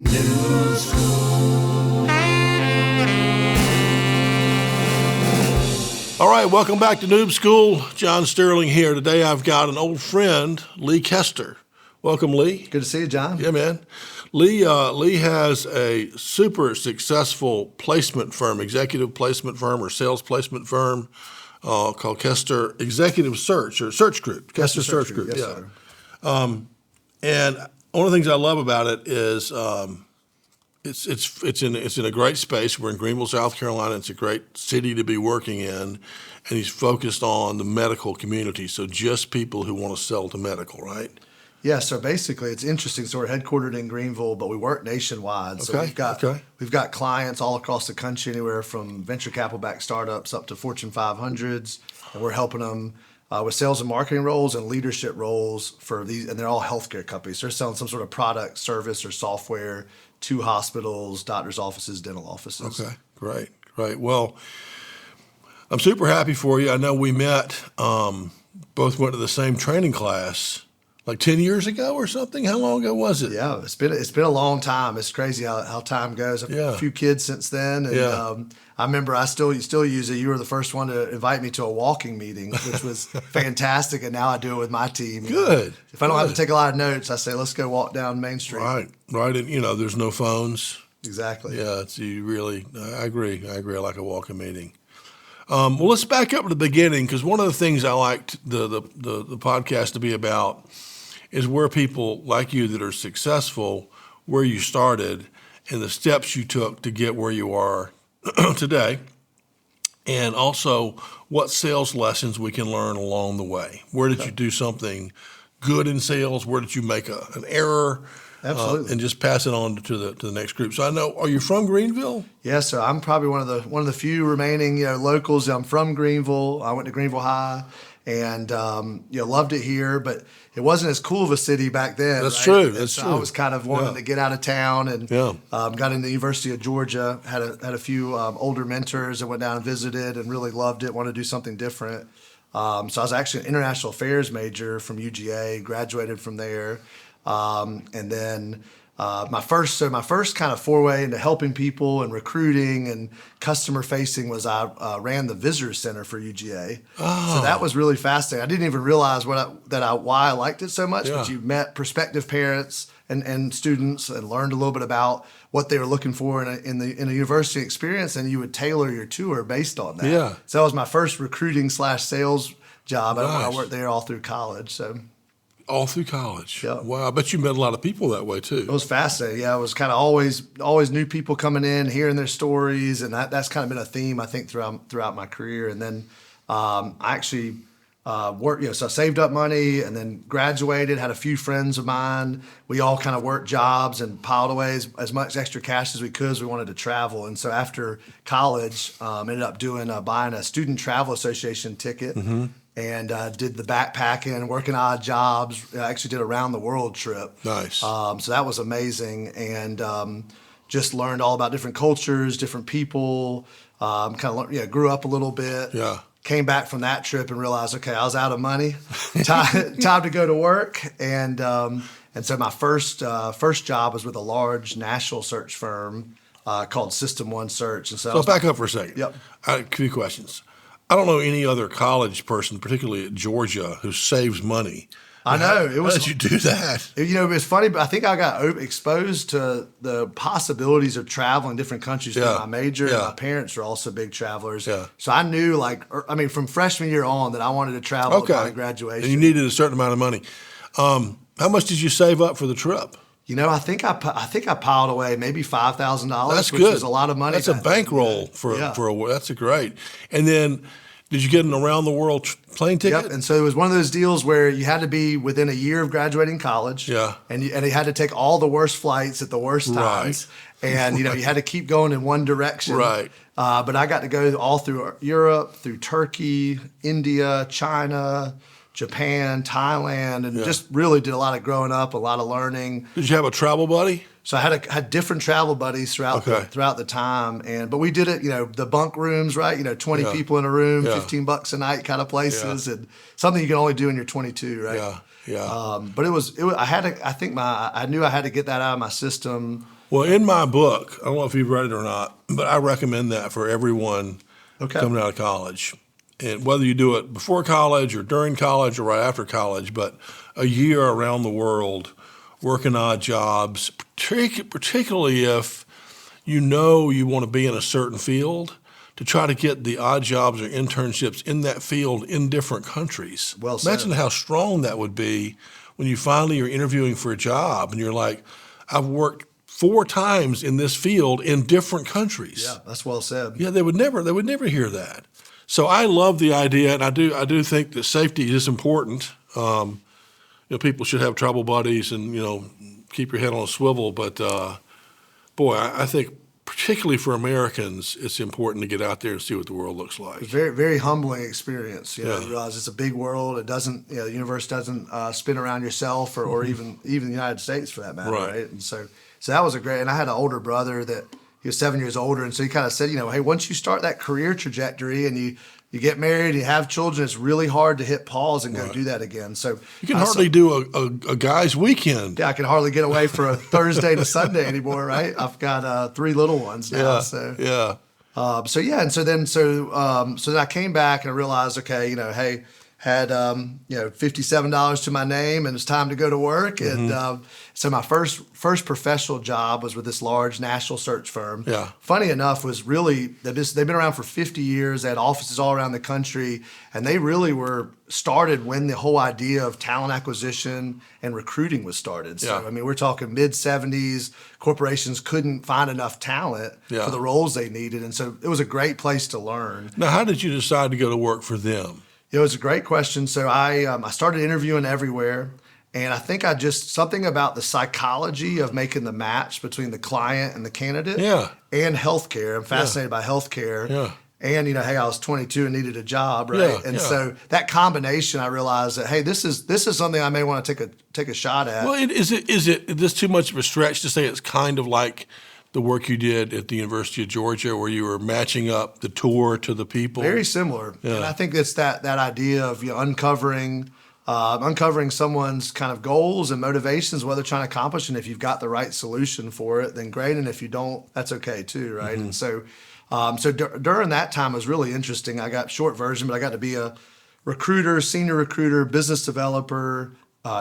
Noob School. All right, welcome back to Noob School. John Sterling here. Today I've got an old friend, Lee Kester. Welcome, Lee. Good to see you, John. Yeah, man. Lee has a super successful placement firm, executive placement firm or sales placement firm called Kester Executive Search or Search Group. Kester Search Group, yes, yeah. Sir. And one of the things I love about it is it's in a great space. We're in Greenville, South Carolina. It's a great city to be working in, and he's focused on the medical community. So just people who want to sell to medical, right? Yeah, so basically it's interesting. So we're headquartered in Greenville, but we work nationwide. So we've got clients all across the country, anywhere from venture capital-backed startups up to Fortune 500s, and we're helping them with sales and marketing roles and leadership roles for these, and they're all healthcare companies. They're selling some sort of product, service, or software to hospitals, doctors' offices, dental offices. Okay, great. Well, I'm super happy for you. I know we met, both went to the same training class like 10 years ago or something. How long ago was it? Yeah, it's been a long time. It's crazy how time goes. I've a few kids since then, and I remember I still use it. You were the first one to invite me to a walking meeting, which was fantastic, and now I do it with my team. Good. If I don't have to take a lot of notes, I say, let's go walk down Main Street. Right, and there's no phones. Exactly. Yeah, I agree. I like a walking meeting. Well, let's back up to the beginning, because one of the things I liked the podcast to be about is where people like you that are successful, where you started, and the steps you took to get where you are today, and also what sales lessons we can learn along the way. Where did you do something good in sales? Where did you make an error? Absolutely. And just pass it on to the next group. So I know, are you from Greenville? Yes, so I'm probably one of the few remaining locals. I'm from Greenville. I went to Greenville High, and loved it here, but it wasn't as cool of a city back then. That's right? true. That's true. I was kind of wanting to get out of town, and got into the University of Georgia. Had a few older mentors that went down and visited, and really loved it. Wanted to do something different. So I was actually an international affairs major from UGA. Graduated from there, and then. My first kind of foray into helping people and recruiting and customer facing was I ran the visitor center for UGA. Oh. So that was really fascinating. I didn't even realize why I liked it so much, but you met prospective parents and students and learned a little bit about what they were looking for in a university experience, and you would tailor your tour based on that. Yeah. So that was my first recruiting / sales job. Nice. I worked there all through college. So. All through college. Yeah. Wow. I bet you met a lot of people that way too. It was fascinating. Yeah, it was kind of always new people coming in, hearing their stories, and that's kind of been a theme I think throughout my career. And then I actually worked. So I saved up money and then graduated. Had a few friends of mine. We all kind of worked jobs and piled away as much extra cash as we could, as we wanted to travel. And so after college, ended up buying a student travel association ticket. Mm-hmm. And did the backpacking, working odd jobs. I actually did a round the world trip. Nice. So that was amazing, and just learned all about different cultures, different people. Kind of grew up a little bit. Yeah. Came back from that trip and realized, okay, I was out of money. Time to go to work, and so my first job was with a large national search firm called System One Search. And so back up for a second. Yep. A few questions. I don't know any other college person, particularly at Georgia, who saves money. I know. How did you do that? It's funny, but I think I got exposed to the possibilities of traveling different countries through my major. And my parents were also big travelers. Yeah. So I knew, from freshman year on, that I wanted to travel upon graduation. And you needed a certain amount of money. How much did you save up for the trip? I think I piled away maybe $5,000. That's which good. is a lot of money. That's a bankroll for a. That's great. And then, did you get an around the world plane ticket? Yep. And so it was one of those deals where you had to be within a year of graduating college. Yeah. And you had to take all the worst flights at the worst times. Right. And you had to keep going in one direction. Right. But I got to go all through Europe, through Turkey, India, China, Japan, Thailand, and just really did a lot of growing up, a lot of learning. Did you have a travel buddy? So I had different travel buddies throughout the time, but we did it, the bunk rooms, right? 20 people in a room, $15 a night kind of places, and something you can only do when you're 22, right? Yeah. But it was, I knew I had to get that out of my system. Well, in my book, I don't know if you've read it or not, but I recommend that for everyone coming out of college. And whether you do it before college or during college or right after college, but a year around the world working odd jobs, particularly if you know you want to be in a certain field, to try to get the odd jobs or internships in that field in different countries. Well said. Imagine how strong that would be when you finally are interviewing for a job and you're like, I've worked 4 times in this field in different countries. Yeah, that's well said. Yeah, they would never hear that. So I love the idea, and I do think that safety is important. People should have travel buddies and keep your head on a swivel. But boy, I think particularly for Americans, it's important to get out there and see what the world looks like. It's very, very humbling experience. You realize it's a big world. It doesn't, the universe doesn't spin around yourself or even the United States for that matter, right? And so that was and I had an older brother that he was 7 years older, and so he kind of said, hey, once you start that career trajectory and you get married, you have children, it's really hard to hit pause and go do that again. So you can hardly do a guy's weekend. Yeah, I can hardly get away for a Thursday to Sunday anymore, right? I've got 3 little ones now. Yeah, so yeah. So then I came back and I realized, okay, hey, had $57 to my name and it's time to go to work. And so my first professional job was with this large national search firm. Yeah. Funny enough, was really they've been around for 50 years. They had offices all around the country, and they really were started when the whole idea of talent acquisition and recruiting was started. So I mean, we're talking mid 70s. Corporations couldn't find enough talent for the roles they needed, and so it was a great place to learn. Now, how did you decide to go to work for them? It was a great question. So I started interviewing everywhere, and I think something about the psychology of making the match between the client and the candidate and healthcare. I'm fascinated by healthcare. Yeah. And, hey, I was 22 and needed a job, right? Yeah, and so that combination, I realized that, hey, this is something I may want to take a shot at. Well, is this too much of a stretch to say it's kind of like the work you did at the University of Georgia, where you were matching up the tour to the people? Very similar. Yeah. And I think it's that idea of uncovering someone's kind of goals and motivations, what they're trying to accomplish, and if you've got the right solution for it, then great. And if you don't, that's okay too, right? Mm-hmm. And so during that time, it was really interesting. I got short version, but I got to be a recruiter, senior recruiter, business developer,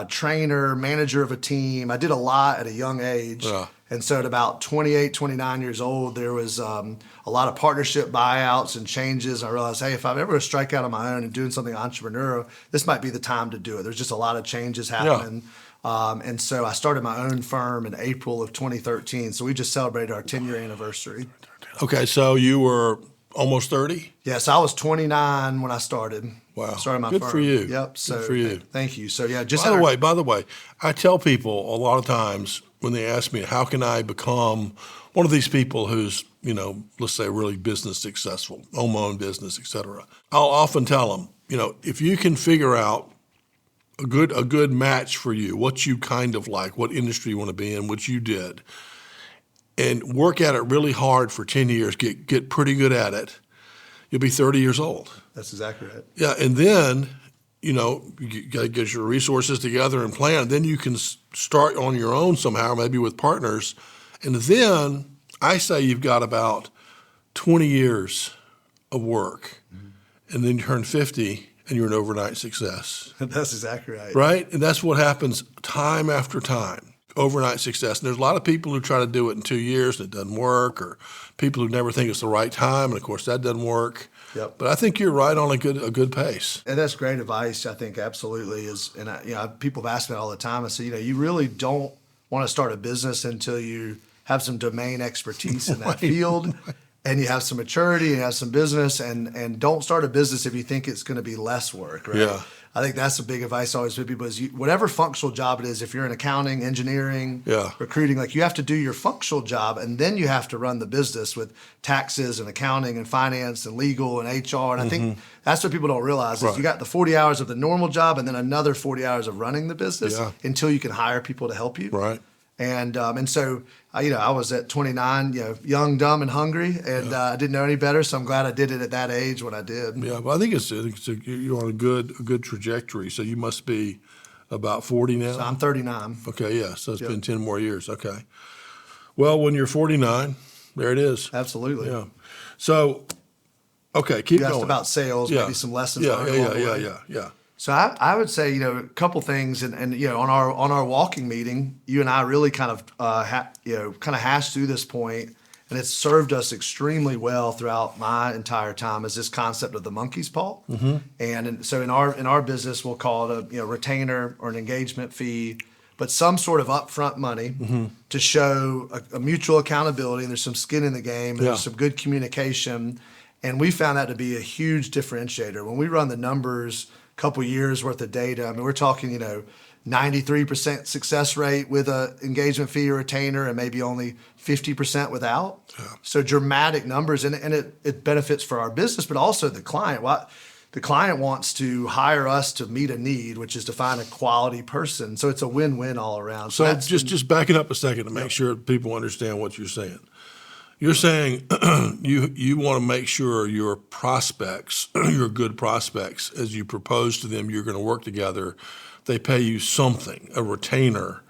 trainer, manager of a team. I did a lot at a young age. Yeah. And so at about 28, 29 years old, there was a lot of partnership buyouts and changes. I realized, hey, if I'm ever to strike out on my own and doing something entrepreneurial, this might be the time to do it. There's just a lot of changes happening. Yeah. And so I started my own firm in April of 2013. So we just celebrated our 10-year anniversary. Okay, so you were almost 30? Yes, I was 29 when I started. Wow. Started my Good firm. for you. Yep. So good for you. Thank you. So yeah, by the way, I tell people a lot of times when they ask me, how can I become one of these people who's, let's say really business successful, own my own business, et cetera. I'll often tell them, if you can figure out a good match for you, what you kind of like, what industry you want to be in, which you did, and work at it really hard for 10 years, get pretty good at it, you'll be 30 years old. That's exactly right. Yeah, and then, you got to get your resources together and plan. Then you can start on your own somehow, maybe with partners. And then I say you've got about 20 years of work. Mm-hmm. And then you turn 50 and you're an overnight success. That's exactly right. Right? And that's what happens time after time. Overnight success. And there's a lot of people who try to do it in 2 years and it doesn't work, or people who never think it's the right time, and of course that doesn't work. Yep. But I think you're right on a good pace. And that's great advice. I think absolutely is. And people have asked me all the time. I say, you really don't want to start a business until you have some domain expertise in that field, and you have some maturity and you have some business. And don't start a business if you think it's going to be less work. Right? Yeah. I think that's the big advice I always give people is whatever functional job it is, if you're in accounting, engineering, recruiting, you have to do your functional job, and then you have to run the business with taxes and accounting and finance and legal and HR. And I think that's what people don't realize is you got the 40 hours of the normal job and then another 40 hours of running the business until you can hire people to help you. Right. And so, I was at 29, young, dumb, and hungry, and I didn't know any better. So I'm glad I did it at that age when I did. Yeah, but I think you're on a good trajectory. So you must be About 40 now? So I'm 39. Okay, yeah. So it's been 10 more years. Okay. Well, when you're 49, there it is. Absolutely. Yeah. So, okay, keep You asked going. about sales, maybe some lessons learned along the way. Yeah. So I would say, a couple things, and on our walking meeting, you and I really kind of hashed through this point, and it's served us extremely well throughout my entire time, is this concept of the monkey's paw. And so in our business, we'll call it a retainer or an engagement fee, but some sort of upfront money to show a mutual accountability, and there's some skin in the game, and there's some good communication, and we found that to be a huge differentiator. When we run the numbers, couple years worth of data. I mean, we're talking, 93% success rate with a engagement fee or retainer, and maybe only 50% without. Yeah. So dramatic numbers, and it benefits for our business, but also the client. The client wants to hire us to meet a need, which is to find a quality person. So it's a win-win all around. So just backing up a second to make sure people understand what you're saying. You're saying you want to make sure your prospects, your good prospects, as you propose to them, you're going to work together, they pay you something, a retainer,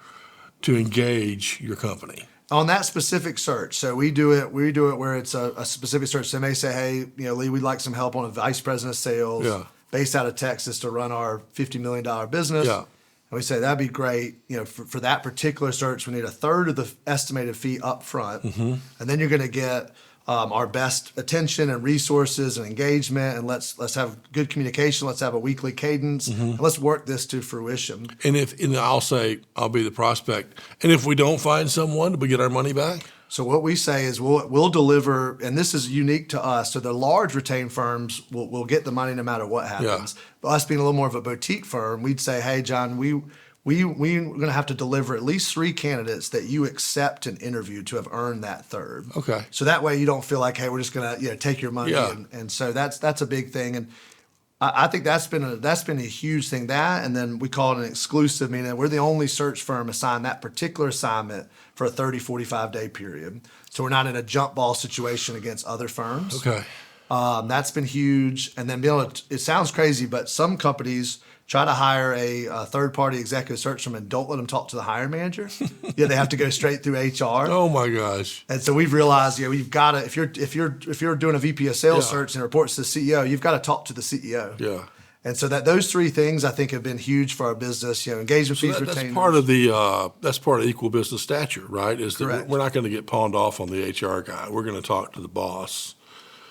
to engage your company. On that specific search. So we do it where it's a specific search. They may say, hey, Lee, we'd like some help on a vice president of sales based out of Texas to run our $50 million business. Yeah. And we say, that'd be great. For that particular search, we need a third of the estimated fee up front. And then you're going to get our best attention and resources and engagement. And let's have good communication. Let's have a weekly cadence. And let's work this to fruition. And I'll say, I'll be the prospect. And if we don't find someone, do we get our money back? So what we say is we'll deliver, and this is unique to us. So the large retained firms will get the money no matter what happens. Yeah. But us being a little more of a boutique firm, we'd say, hey, John, we're going to have to deliver at least 3 candidates that you accept an interview to have earned that third. Okay. So that way you don't feel like, hey, we're just going to take your money. Yeah. And so that's a big thing. And I think that's been a huge thing. That, and then we call it an exclusive, meaning we're the only search firm assigned that particular assignment for a 30, 45-day period. So we're not in a jump ball situation against other firms. Okay. That's been huge. And then it sounds crazy, but some companies try to hire a third-party executive search firm and don't let them talk to the hiring manager. They have to go straight through HR. Oh my gosh! And so we've realized, we've got to, if you're doing a VP of sales search and it reports to the CEO, you've got to talk to the CEO. Yeah. And so those 3 things I think have been huge for our business. Engagement fees, retainers. That's part of equal business stature, right? Is that we're not going to get pawned off on the HR guy. We're going to talk to the boss.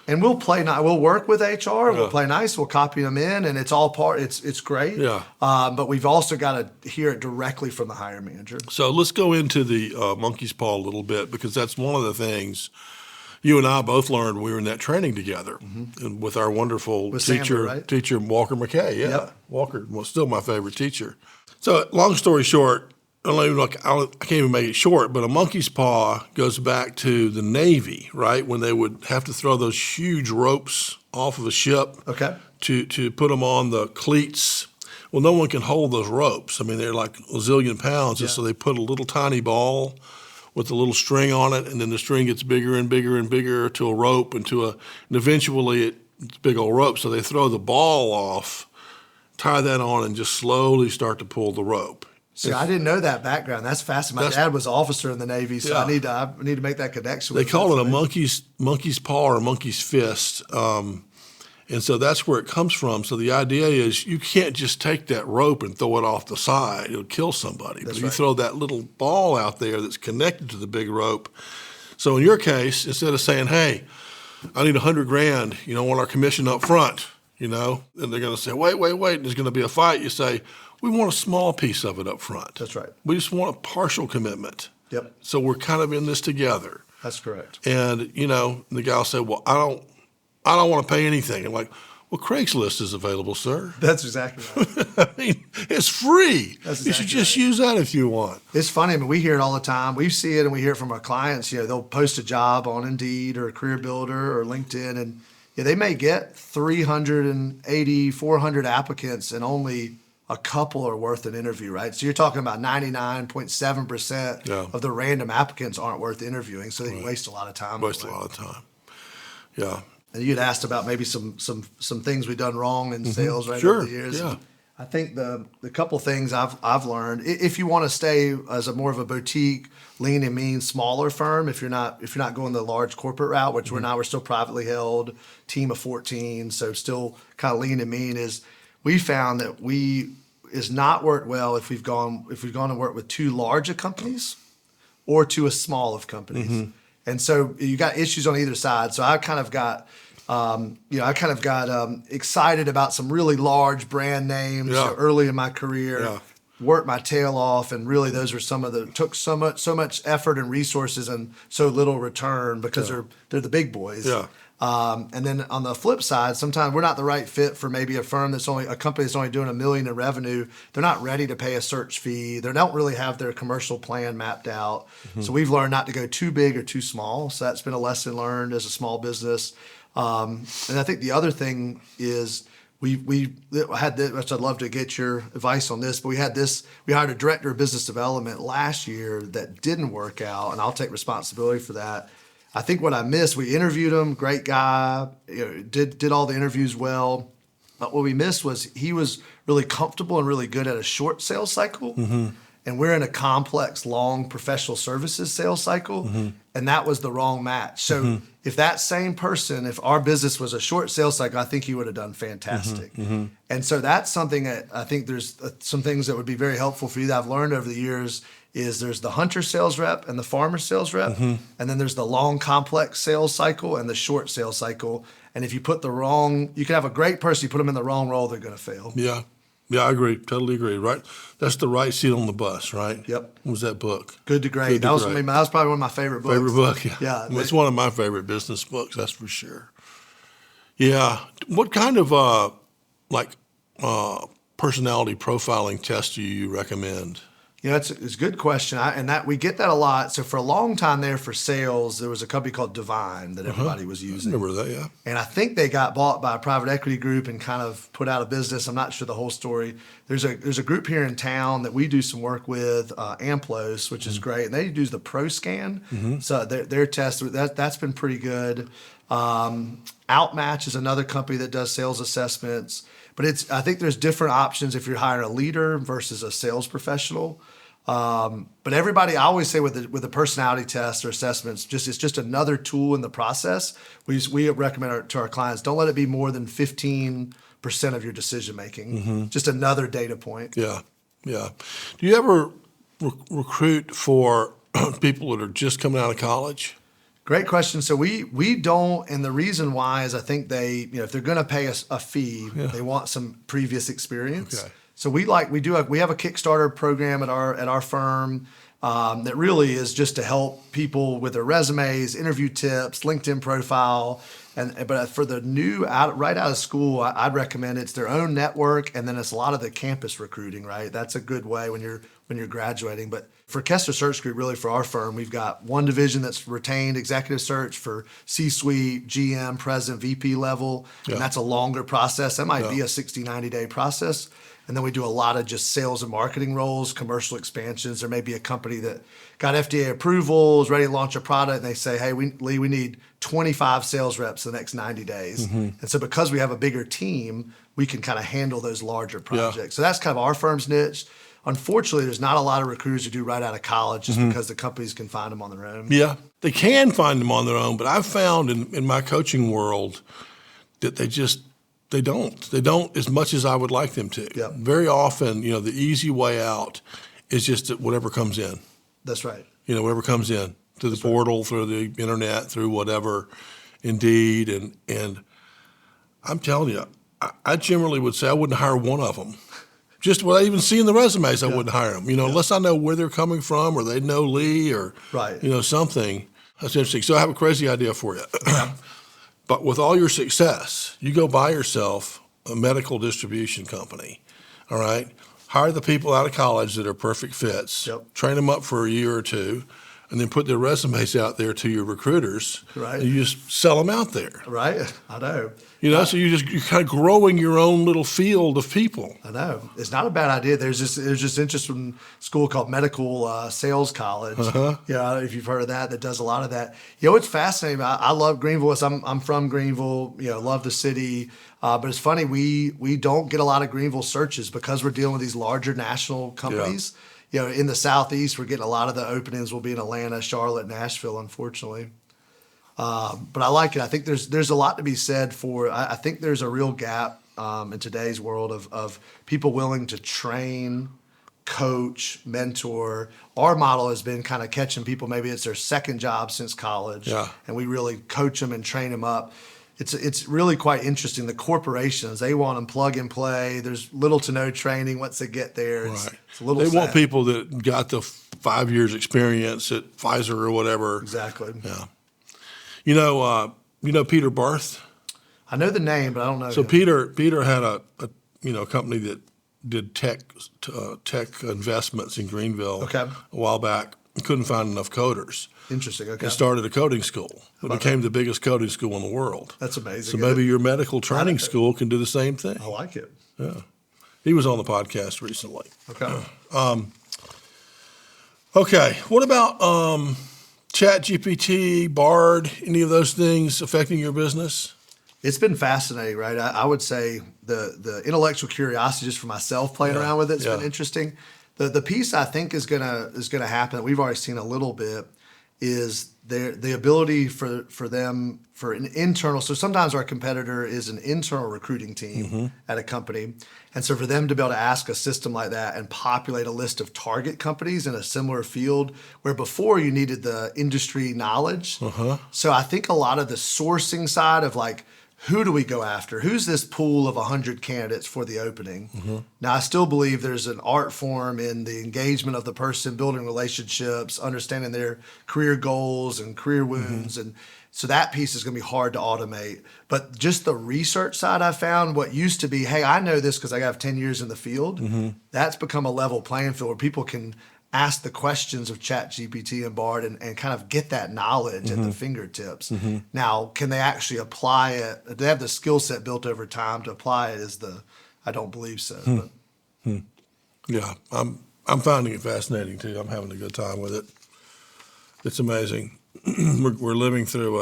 And we'll work with HR. We'll play nice. We'll copy them in, and it's all part. It's great. Yeah. But we've also got to hear it directly from the hiring manager. So let's go into the monkey's paw a little bit, because that's one of the things you and I both learned when we were in that training together, and with our wonderful teacher Walker McKay. Yeah. Yep. Walker was still my favorite teacher. So long story short, I can't even make it short, but a monkey's paw goes back to the Navy, right? When they would have to throw those huge ropes off of a ship to put them on the cleats. Well, no one can hold those ropes. I mean, they're like a zillion pounds, and so they put a little tiny ball with a little string on it, and then the string gets bigger and bigger and bigger to a rope, and eventually it's a big old rope. So they throw the ball off, tie that on, and just slowly start to pull the rope. See, I didn't know that background. That's fascinating. My dad was an officer in the Navy, so I need to make that connection. They call it a monkey's paw or a monkey's fist, and so that's where it comes from. So the idea is you can't just take that rope and throw it off the side; it'll kill somebody. But you throw that little ball out there that's connected to the big rope. So in your case, instead of saying, "Hey, I need $100,000," I want our commission up front, and they're going to say, "Wait," and there's going to be a fight. You say, we want a small piece of it up front. That's right. We just want a partial commitment. Yep. So we're kind of in this together. That's correct. And, the guy will say, well, I don't want to pay anything. I'm like, well, Craigslist is available, sir. That's exactly right. I mean, it's free. You should just use that if you want. It's funny. I mean, we hear it all the time. We see it and we hear it from our clients. They'll post a job on Indeed or Career Builder or LinkedIn, and they may get 380, 400 applicants, and only a couple are worth an interview, right? So you're talking about 99.7% of the random applicants aren't worth interviewing, so they waste a lot of time. Waste a lot of time. Yeah. And you'd asked about maybe some things we've done wrong in sales over the years. Yeah. I think the couple things I've learned, if you want to stay as a more of a boutique, lean and mean, smaller firm, if you're not going the large corporate route, which we're still privately held, team of 14, so still kind of lean and mean, is we found that is not worked well if we've gone to work with too large of companies or too small of companies, and so you got issues on either side. So I kind of got. Excited about some really large brand names early in my career. Worked my tail off, and really those are took so much effort and resources and so little return because they're the big boys. And then on the flip side, sometimes we're not the right fit for maybe a company that's only doing $1 million in revenue. They're not ready to pay a search fee. They don't really have their commercial plan mapped out. So we've learned not to go too big or too small. So that's been a lesson learned as a small business. And I think the other thing is we had this, which I'd love to get your advice on this, but we hired a director of business development last year that didn't work out, and I'll take responsibility for that. I think what I missed, we interviewed him, great guy, did all the interviews well. But what we missed was he was really comfortable and really good at a short sales cycle. And we're in a complex, long professional services sales cycle, and that was the wrong match. So if that same person, if our business was a short sales cycle, I think he would have done fantastic. And so that's something that I think there's some things that would be very helpful for you that I've learned over the years is there's the hunter sales rep and the farmer sales rep, and then there's the long complex sales cycle and the short sales cycle. And if you you can have a great person, you put them in the wrong role, they're going to fail. Yeah, I agree. Totally agree. Right, that's the right seat on the bus. Right. Yep. What was that book? Good to Great. That was probably one of my favorite books. Favorite book. Yeah. It's one of my favorite business books. That's for sure. Yeah. What kind of personality profiling test do you recommend? It's a good question, and that we get that a lot. So for a long time there for sales, there was a company called Divine that everybody was using. I remember that, yeah. And I think they got bought by a private equity group and kind of put out of business. I'm not sure the whole story. There's a group here in town that we do some work with, Amplos, which is great, and they use the ProScan. So their test that's been pretty good. Outmatch is another company that does sales assessments. But I think there's different options if you're hiring a leader versus a sales professional. But everybody, I always say with the personality test or assessments, it's just another tool in the process. We recommend to our clients, don't let it be more than 15% of your decision making. Just another data point. Yeah. Do you ever recruit for people that are just coming out of college? Great question. So we don't, and the reason why is I think they, if they're going to pay us a fee, they want some previous experience. Okay. So we have a Kickstarter program at our firm that really is just to help people with their resumes, interview tips, LinkedIn profile, but for the new right out of school, I'd recommend it's their own network, and then it's a lot of the campus recruiting. Right, that's a good way when you're graduating, but. For Kester Search Group, really for our firm, we've got one division that's retained executive search for C-suite, GM, president, VP level, and that's a longer process. That might be a 60, 90-day process. And then we do a lot of just sales and marketing roles, commercial expansions. There may be a company that got FDA approval, is ready to launch a product, and they say, hey, Lee, we need 25 sales reps the next 90 days. And so because we have a bigger team, we can kind of handle those larger projects. So that's kind of our firm's niche. Unfortunately, there's not a lot of recruiters who do right out of college just because the companies can find them on their own. Yeah, they can find them on their own, but I've found in my coaching world that they don't as much as I would like them to. Yep. Very often, the easy way out is just that whatever comes in. That's right. Whatever comes in through the portal, through the internet, through whatever, Indeed, and I'm telling you, I generally would say I wouldn't hire one of them. Just without even seeing the resumes, I wouldn't hire them. Unless I know where they're coming from, or they know Lee, or something. That's interesting. So I have a crazy idea for you. But with all your success, you go buy yourself a medical distribution company. All right, hire the people out of college that are perfect fits. Yep. Train them up for a year or two. and then put their resumes out there to your recruiters. Right. And you just sell them out there. Right. I know. So you're kind of growing your own little field of people. I know. It's not a bad idea. There's just interesting school called Medical Sales College. If you've heard of that does a lot of that. It's fascinating. I love Greenville. I'm from Greenville. Love the city. But it's funny, we don't get a lot of Greenville searches because we're dealing with these larger national companies. Yeah. In the Southeast, we're getting a lot of the openings will be in Atlanta, Charlotte, Nashville, unfortunately. But I like it. I think there's a lot to be said for. I think there's a real gap in today's world of people willing to train, coach, mentor. Our model has been kind of catching people. Maybe it's their second job since college, and we really coach them and train them up. It's really quite interesting. The corporations, they want them plug and play. There's little to no training once they get there. It's a little They sad. want people that got the 5 years experience at Pfizer or whatever. Exactly. Yeah. You know Peter Barth? I know the name, but I don't know. So him. Peter had a company that did tech investments in Greenville a while back. He couldn't find enough coders. Interesting. Okay. And started a coding school. It became the biggest coding school in the world. That's amazing. So maybe your medical training school can do the same thing. I like it. Yeah. He was on the podcast recently. Okay. Okay. What about ChatGPT, Bard, any of those things affecting your business? It's been fascinating, right? I would say the intellectual curiosity just for myself playing around with it's been interesting. The piece I think is gonna happen that we've already seen a little bit is the ability for them for an internal. So sometimes our competitor is an internal recruiting team at a company, and so for them to be able to ask a system like that and populate a list of target companies in a similar field where before you needed the industry knowledge. So I think a lot of the sourcing side of like, who do we go after? Who's this pool of 100 candidates for the opening? Now, I still believe there's an art form in the engagement of the person, building relationships, understanding their career goals and career wounds. And so that piece is going to be hard to automate. But just the research side, I found what used to be, hey, I know this because I have 10 years in the field. That's become a level playing field where people can ask the questions of ChatGPT and Bard and kind of get that knowledge at the fingertips. Now, can they actually apply it? Do they have the skill set built over time to apply it? I don't believe so. But. Yeah, I'm finding it fascinating too. I'm having a good time with it. It's amazing. We're living through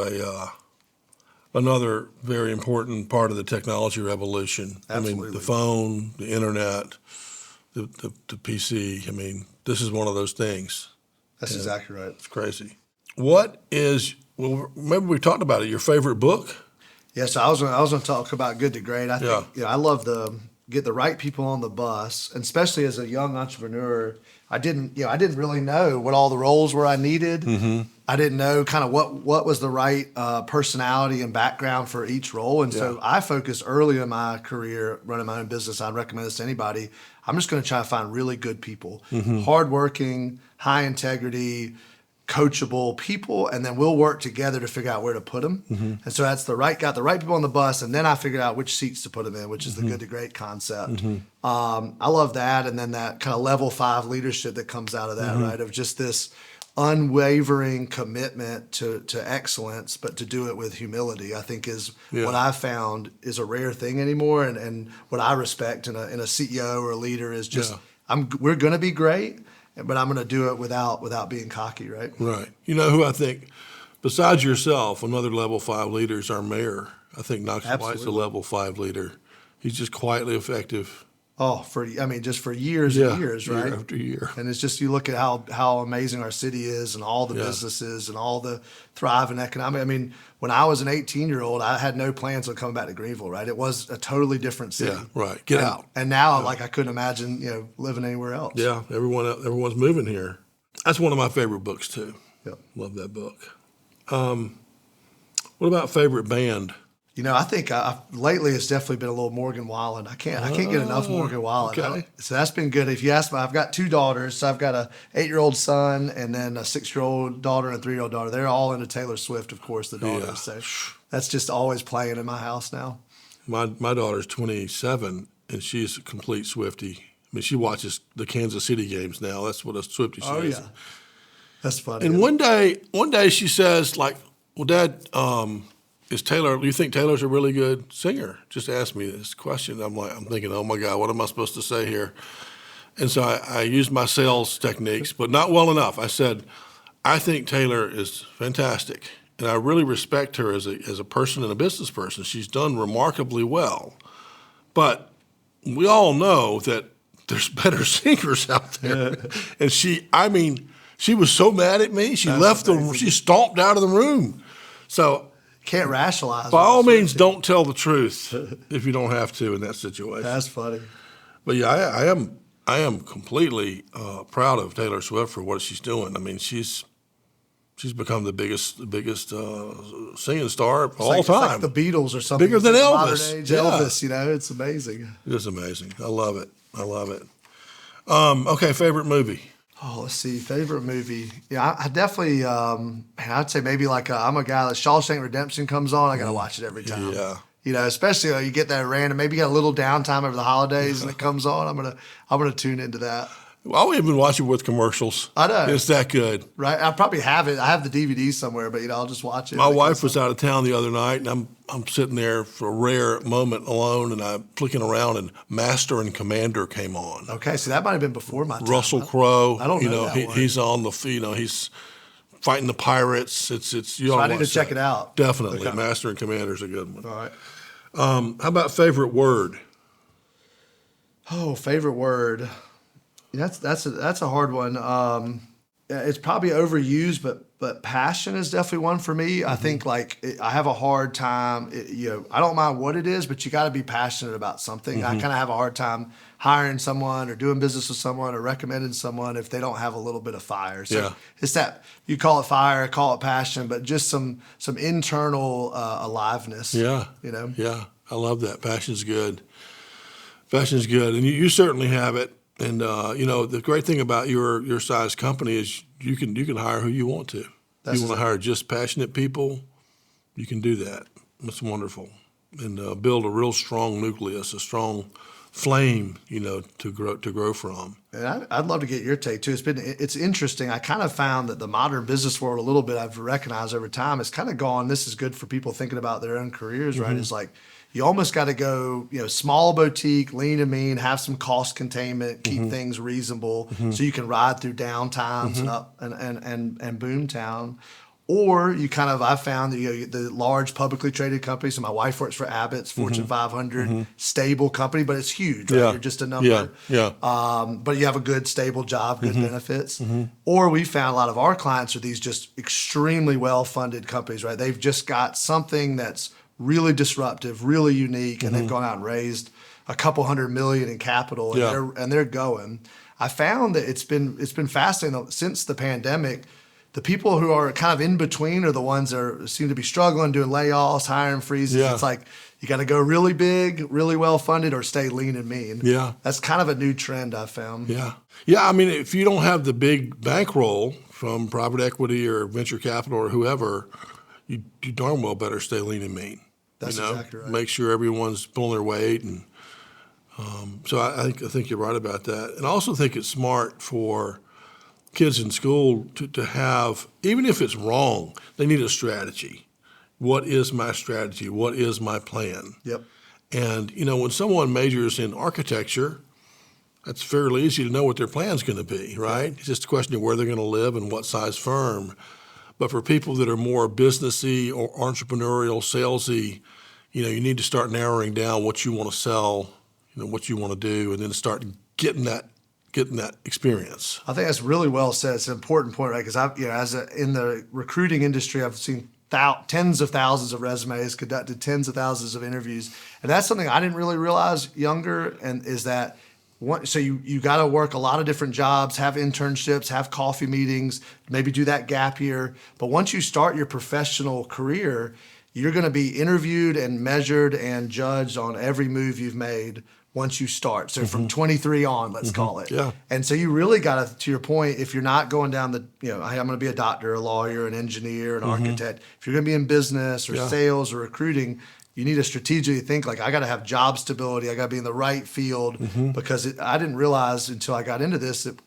another very important part of the technology revolution. Absolutely. I mean, the phone, the internet, the PC. I mean, this is one of those things. That's exactly right. It's crazy. Remember we talked about it, your favorite book? Yeah, so I was going to talk about Good to Great. I think I love get the right people on the bus, and especially as a young entrepreneur, I didn't really know what all the roles were I needed. I didn't know kind of what was the right personality and background for each role. And so I focused early in my career running my own business. I'd recommend this to anybody. I'm just going to try to find really good people, hardworking, high integrity, coachable people, and then we'll work together to figure out where to put them. And so that's got the right people on the bus, and then I figured out which seats to put them in, which is the Good to Great concept. I love that, and then that kind of level 5 leadership that comes out of that, right? Of just this unwavering commitment to excellence, but to do it with humility, I think is what I've found is a rare thing anymore. And what I respect in a CEO or a leader is just, we're going to be great, but I'm going to do it without being cocky, right? Right. You know who I think, besides yourself, another level 5 leader is our mayor. I think Knox White's a level 5 leader. He's just quietly effective. Oh, just for years and years, right? Year after year. And it's just, you look at how amazing our city is and all the businesses and all the thriving economic. I mean, when I was an 18-year-old, I had no plans on coming back to Greenville, right? It was a totally different city. Yeah, right. Get out. And now, I couldn't imagine, living anywhere else. Yeah, everyone's moving here. That's one of my favorite books, too. Yep. Love that book. What about favorite band? I think lately it's definitely been a little Morgan Wallen. I can't get enough Morgan Wallen. Okay. So that's been good. If you ask me, I've got 2 daughters. So I've got a 8-year-old son and then a 6-year-old daughter and a 3-year-old daughter. They're all into Taylor Swift, of course, the daughters. Yeah. So that's just always playing in my house now. My daughter's 27, and she's a complete Swiftie. I mean, she watches the Kansas City games now. That's what a Swiftie she is. Yeah. That's funny. And one day she says, like, well, Dad, is Taylor, do you think Taylor's a really good singer? Just asked me this question. I'm thinking, oh my God, what am I supposed to say here? And so I used my sales techniques, but not well enough. I said, I think Taylor is fantastic, and I really respect her as a person and a business person. She's done remarkably well. But we all know that there's better singers out there. And she was so mad at me. She she stomped out of the room. So can't rationalize. By all means, don't tell the truth if you don't have to in that situation. That's funny. But yeah, I am completely proud of Taylor Swift for what she's doing. I mean, she's become the biggest singing star of all time. It's like the Beatles or something. Bigger than like Elvis. Modern age Elvis, it's amazing. It is amazing. I love it. Okay, favorite movie. Oh, let's see. Favorite movie. Yeah, I definitely, I'd say maybe I'm a guy that Shawshank Redemption comes on, I got to watch it every time. Yeah. Especially you get that random, maybe you got a little downtime over the holidays and it comes on. I'm gonna tune into that. I'll even watch it with commercials. I know. It's that good. Right. I probably have it. I have the DVD somewhere, but I'll just watch it. My wife was out of town the other night, and I'm sitting there for a rare moment alone, and I'm flicking around, and Master and Commander came on. Okay, so that might have been before my time. Russell Crowe. I don't know that one. He's on he's fighting the pirates. So I need to check it out. Definitely. Okay. Master and Commander is a good one. All right. How about favorite word? Oh, favorite word. That's a hard one. It's probably overused, but passion is definitely one for me. I think I have a hard time. I don't mind what it is, but you got to be passionate about something. I kind of have a hard time hiring someone or doing business with someone or recommending someone if they don't have a little bit of fire. So it's that you call it fire, call it passion, but just some internal aliveness. Yeah. Yeah. I love that. Passion's good. And you certainly have it. And the great thing about your size company is you can hire who you want to. You want to hire just passionate people, you can do that. That's wonderful. And build a real strong nucleus, a strong flame, to grow from. And I'd love to get your take too. It's interesting. I kind of found that the modern business world a little bit I've recognized over time has kind of gone. This is good for people thinking about their own careers, right? It's like you almost got to go, small boutique, lean and mean, have some cost containment, keep things reasonable, so you can ride through downtimes and up and boom town. Or I found that the large publicly traded companies. So my wife works for Abbott's, Fortune 500, stable company, but it's huge. Right? You're just a number. Yeah. But you have a good, stable job, good benefits. Or we found a lot of our clients are these just extremely well-funded companies. Right? They've just got something that's really disruptive, really unique, and they've gone out and raised a couple $100 million in capital, and they're going. I found that it's been fascinating since the pandemic. The people who are kind of in between are the ones that seem to be struggling, doing layoffs, hiring freezes. Yeah. It's like you got to go really big, really well funded, or stay lean and mean. Yeah, that's kind of a new trend I found. Yeah. I mean, if you don't have the big bankroll from private equity or venture capital or whoever, you darn well better stay lean and mean. That's exactly right. Make sure everyone's pulling their weight, and so I think you're right about that. And I also think it's smart for kids in school to have, even if it's wrong, they need a strategy. What is my strategy? What is my plan? Yep. And when someone majors in architecture, that's fairly easy to know what their plan's going to be, right? It's just a question of where they're going to live and what size firm. But for people that are more businessy or entrepreneurial, salesy, you need to start narrowing down what you want to sell, what you want to do, and then start getting that experience. I think that's really well said. It's an important point, right? Because in the recruiting industry, I've seen tens of thousands of resumes, conducted tens of thousands of interviews, and that's something I didn't really realize younger. And is that so you got to work a lot of different jobs, have internships, have coffee meetings, maybe do that gap year. But once you start your professional career, you're going to be interviewed and measured and judged on every move you've made once you start. So from 23 on, let's call it. Yeah. And so you really got to your point, if you're not going down hey, I'm going to be a doctor, a lawyer, an engineer, an architect. If you're going to be in business or sales or recruiting, you need to strategically think I got to have job stability. I got to be in the right field because I didn't realize until I got into this that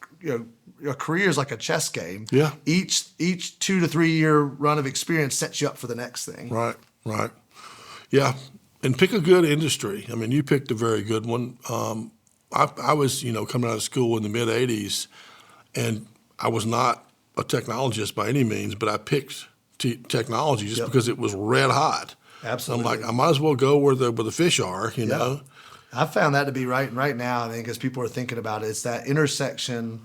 a career is like a chess game. Yeah. Each 2 to 3 year run of experience sets you up for the next thing. Right. Yeah. And pick a good industry. I mean, you picked a very good one. I was, coming out of school in the mid 80s, and I was not a technologist by any means, but I picked technology just because it was red hot. Absolutely. I'm like, I might as well go where the fish are, you know. I found that to be right now. I think as people are thinking about it, it's that intersection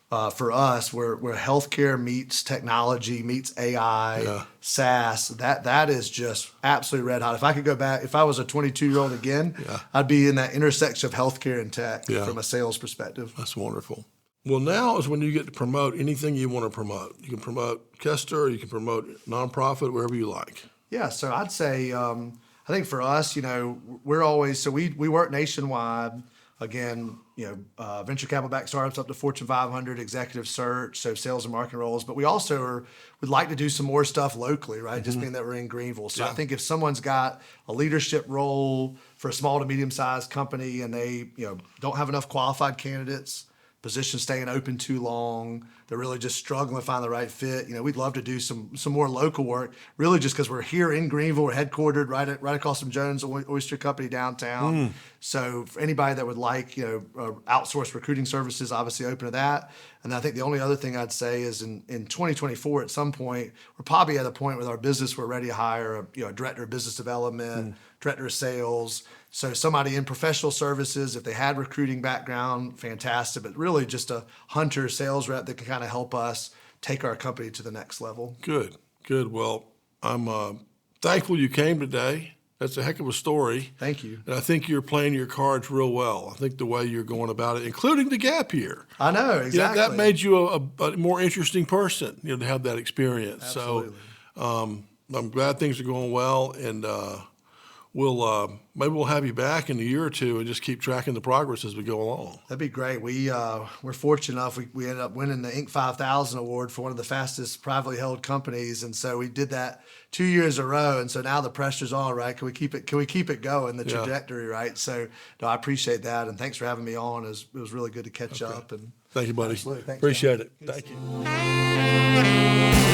for us where healthcare meets technology, meets AI, SaaS. That is just absolutely red hot. If I could go back, if I was a 22-year-old again, I'd be in that intersection of healthcare and tech from a sales perspective. That's wonderful. Well, now is when you get to promote anything you want to promote. You can promote Kester, or you can promote nonprofit, wherever you like. Yeah, so I'd say, I think for us, we're always, so we work nationwide. Again, venture capital backed startups up to Fortune 500, executive search, so sales and marketing roles. But we also would like to do some more stuff locally, right? Just being that we're in Greenville. So I think if someone's got a leadership role for a small to medium sized company and they, don't have enough qualified candidates, positions staying open too long, they're really just struggling to find the right fit. We'd love to do some more local work, really just because we're here in Greenville, we're headquartered right across from Jones Oyster Company downtown. So for anybody that would like, outsource recruiting services, obviously open to that. And I think the only other thing I'd say is in 2024, at some point, we're probably at a point with our business, we're ready to hire a director of business development, director of sales. So somebody in professional services, if they had recruiting background, fantastic, but really just a hunter sales rep that can kind of help us take our company to the next level. Good. Well, I'm thankful you came today. That's a heck of a story. Thank you. And I think you're playing your cards real well. I think the way you're going about it, including the gap year. I know, exactly. That made you a more interesting person, to have that experience. Absolutely. So I'm glad things are going well, and maybe we'll have you back in a year or two and just keep tracking the progress as we go along. That'd be great. We're fortunate enough. We ended up winning the Inc. 5000 award for one of the fastest privately held companies, and so we did that 2 years in a row. And so now the pressure's on, right? Can we keep it going? The trajectory, right? So no, I appreciate that, and thanks for having me on. It was really good to catch up. And thank you, buddy. Absolutely. Thanks, appreciate John. it. Thank you.